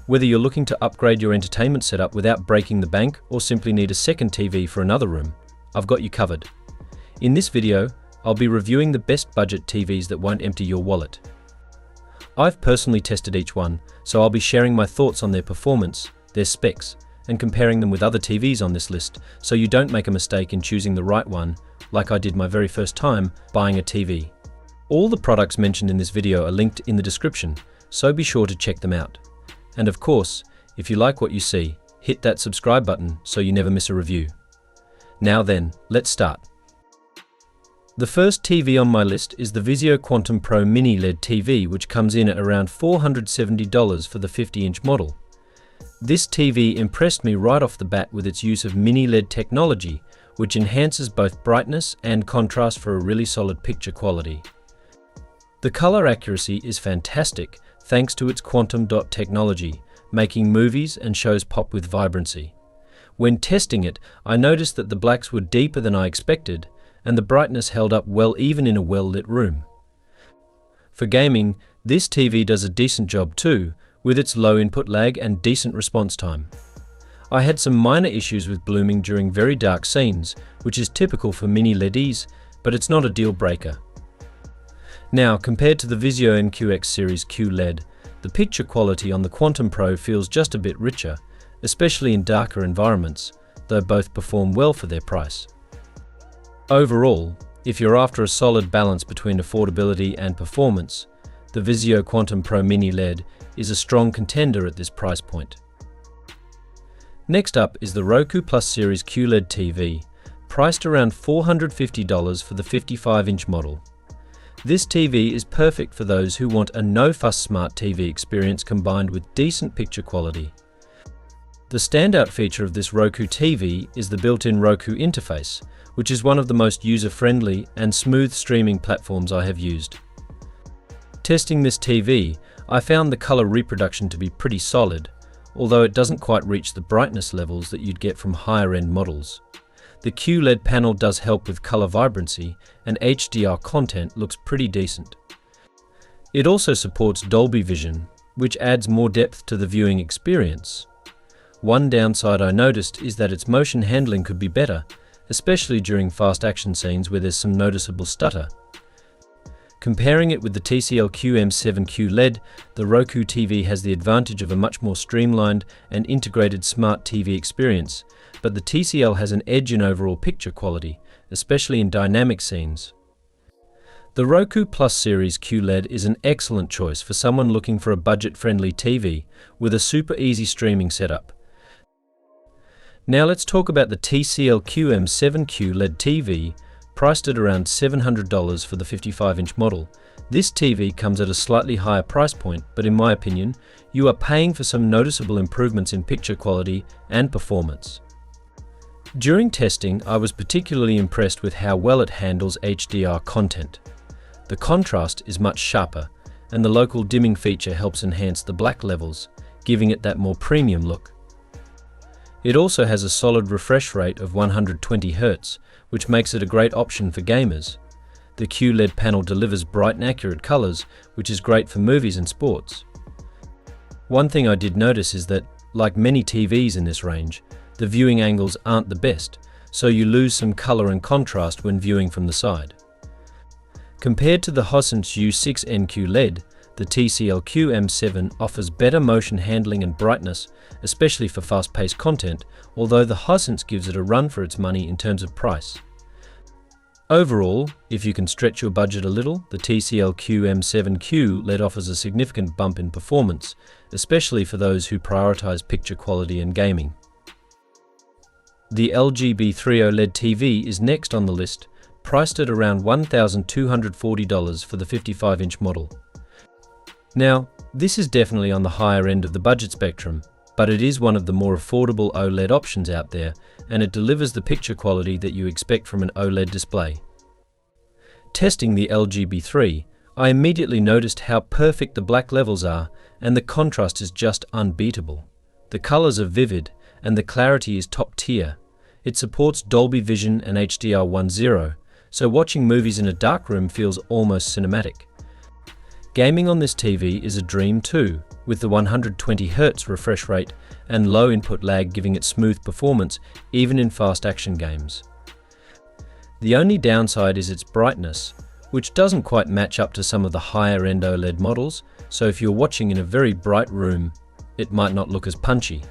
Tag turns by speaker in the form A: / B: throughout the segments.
A: Whether you're looking to upgrade your entertainment setup without breaking the bank or simply need a second TV for another room, I've got you covered. In this video, I'll be reviewing the best budget TVs that won't empty your wallet. I've personally tested each one, so I'll be sharing my thoughts on their performance, their specs, and comparing them with other TVs on this list, so you don't make a mistake in choosing the right one, like I did my very first time buying a TV. All the products mentioned in this video are linked in the description, so be sure to check them out. And of course, if you like what you see, hit that subscribe button so you never miss a review. Now then, let's start. The first TV on my list is the Vizio Quantum Pro Mini-LED TV, which comes in at around $470 for the 50-inch model. This TV impressed me right off the bat with its use of Mini-LED technology, which enhances both brightness and contrast for a really solid picture quality. The color accuracy is fantastic thanks to its quantum dot technology, making movies and shows pop with vibrancy. When testing it, I noticed that the blacks were deeper than I expected, and the brightness held up well even in a well-lit room. For gaming, this TV does a decent job too, with its low input lag and decent response time. I had some minor issues with blooming during very dark scenes, which is typical for mini-LEDs, but it's not a deal breaker. Now, compared to the Vizio NQX Series QLED, the picture quality on the Quantum Pro feels just a bit richer, especially in darker environments, though both perform well for their price. Overall, if you're after a solid balance between affordability and performance, the Vizio Quantum Pro Mini-LED is a strong contender at this price point. Next up is the Roku Plus Series QLED TV, priced around $450 for the 55-inch model. This TV is perfect for those who want a no-fuss smart TV experience combined with decent picture quality. The standout feature of this Roku TV is the built-in Roku interface, which is one of the most user-friendly and smooth streaming platforms I have used. Testing this TV, I found the color reproduction to be pretty solid, although it doesn't quite reach the brightness levels that you'd get from higher-end models. The QLED panel does help with color vibrancy, and HDR content looks pretty decent. It also supports Dolby Vision, which adds more depth to the viewing experience. One downside I noticed is that its motion handling could be better, especially during fast action scenes where there's some noticeable stutter. Comparing it with the TCL QM7 QLED, the Roku TV has the advantage of a much more streamlined and integrated smart TV experience, but the TCL has an edge in overall picture quality, especially in dynamic scenes. The Roku Plus Series QLED is an excellent choice for someone looking for a budget-friendly TV with a super easy streaming setup. Now let's talk about the TCL QM7 QLED TV, priced at around $700 for the 55-inch model. This TV comes at a slightly higher price point, but in my opinion, you are paying for some noticeable improvements in picture quality and performance. During testing, I was particularly impressed with how well it handles HDR content. The contrast is much sharper, and the local dimming feature helps enhance the black levels, giving it that more premium look. It also has a solid refresh rate of 120 Hz, which makes it a great option for gamers. The QLED panel delivers bright and accurate colors, which is great for movies and sports. One thing I did notice is that, like many TVs in this range, the viewing angles aren't the best, so you lose some color and contrast when viewing from the side. Compared to the Hisense U6N QLED, the TCL QM7 offers better motion handling and brightness, especially for fast-paced content, although the Hisense gives it a run for its money in terms of price. Overall, if you can stretch your budget a little, the TCL QM7 QLED offers a significant bump in performance, especially for those who prioritize picture quality and gaming. The LG B3 OLED TV is next on the list, priced at around $1,240 for the 55-inch model. Now, this is definitely on the higher end of the budget spectrum, but it is one of the more affordable OLED options out there, and it delivers the picture quality that you expect from an OLED display. Testing the LG B3, I immediately noticed how perfect the black levels are, and the contrast is just unbeatable. The colors are vivid, and the clarity is top tier. It supports Dolby Vision and HDR 1.0, so watching movies in a dark room feels almost cinematic. Gaming on this TV is a dream too, with the 120Hz refresh rate and low input lag giving it smooth performance even in fast action games. The only downside is its brightness, which doesn't quite match up to some of the higher-end OLED models, so if you're watching in a very bright room, it might not look as punchy.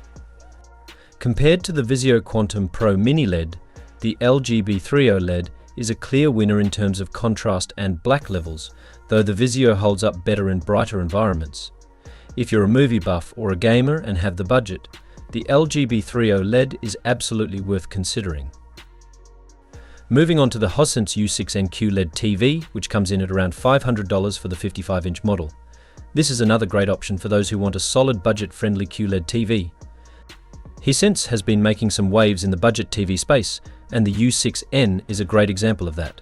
A: Compared to the Vizio Quantum Pro Mini-LED, the LG B3 OLED is a clear winner in terms of contrast and black levels, though the Vizio holds up better in brighter environments. If you're a movie buff or a gamer and have the budget, the LG B3 OLED is absolutely worth considering. Moving on to the Hisense U6N QLED TV, which comes in at around $500 for the 55-inch model. This is another great option for those who want a solid budget-friendly QLED TV. Hisense has been making some waves in the budget TV space, and the U6N is a great example of that.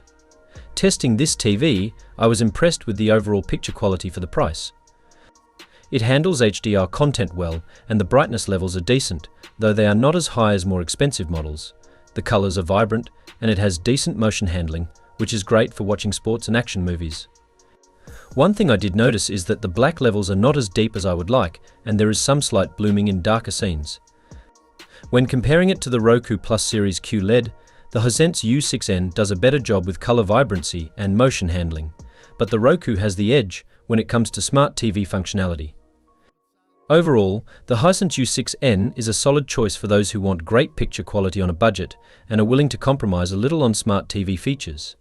A: Testing this TV, I was impressed with the overall picture quality for the price. It handles HDR content well, and the brightness levels are decent, though they are not as high as more expensive models. The colors are vibrant, and it has decent motion handling, which is great for watching sports and action movies. One thing I did notice is that the black levels are not as deep as I would like, and there is some slight blooming in darker scenes. When comparing it to the Roku Plus Series QLED, the Hisense U6N does a better job with color vibrancy and motion handling, but the Roku has the edge when it comes to smart TV functionality. Overall, the Hisense U6N is a solid choice for those who want great picture quality on a budget and are willing to compromise a little on smart TV features.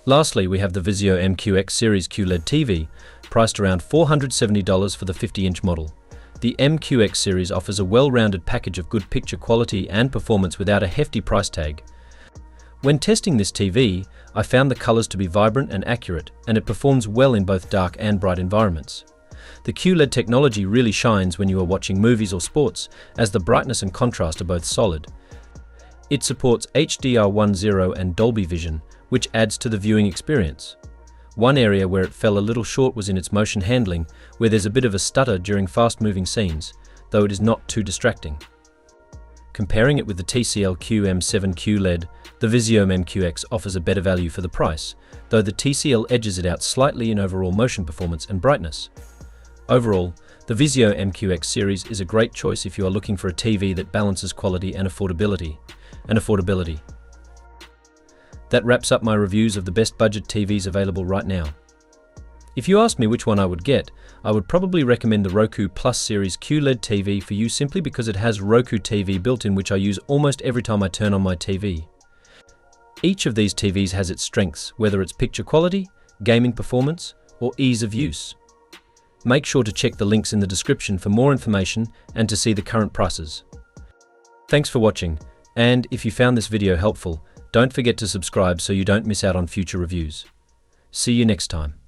A: Lastly, we have the Vizio MQX Series QLED TV, priced around $470 for the 50-inch model. The MQX series offers a well-rounded package of good picture quality and performance without a hefty price tag. When testing this TV, I found the colors to be vibrant and accurate, and it performs well in both dark and bright environments. The QLED technology really shines when you are watching movies or sports, as the brightness and contrast are both solid. It supports HDR10 and Dolby Vision, which adds to the viewing experience. One area where it fell a little short was in its motion handling, where there's a bit of a stutter during fast-moving scenes, though it is not too distracting. Comparing it with the TCL QM7 QLED, the Vizio MQX offers a better value for the price, though the TCL edges it out slightly in overall motion performance and brightness. Overall, the Vizio MQX series is a great choice if you are looking for a TV that balances quality and affordability. That wraps up my reviews of the best budget TVs available right now. If you asked me which one I would get, I would probably recommend the Roku Plus Series QLED TV for you simply because it has Roku TV built in, which I use almost every time I turn on my TV. Each of these TVs has its strengths, whether it's picture quality, gaming performance, or ease of use. Make sure to check the links in the description for more information and to see the current prices. Thanks for watching, and if you found this video helpful, don't forget to subscribe so you don't miss out on future reviews. See you next time.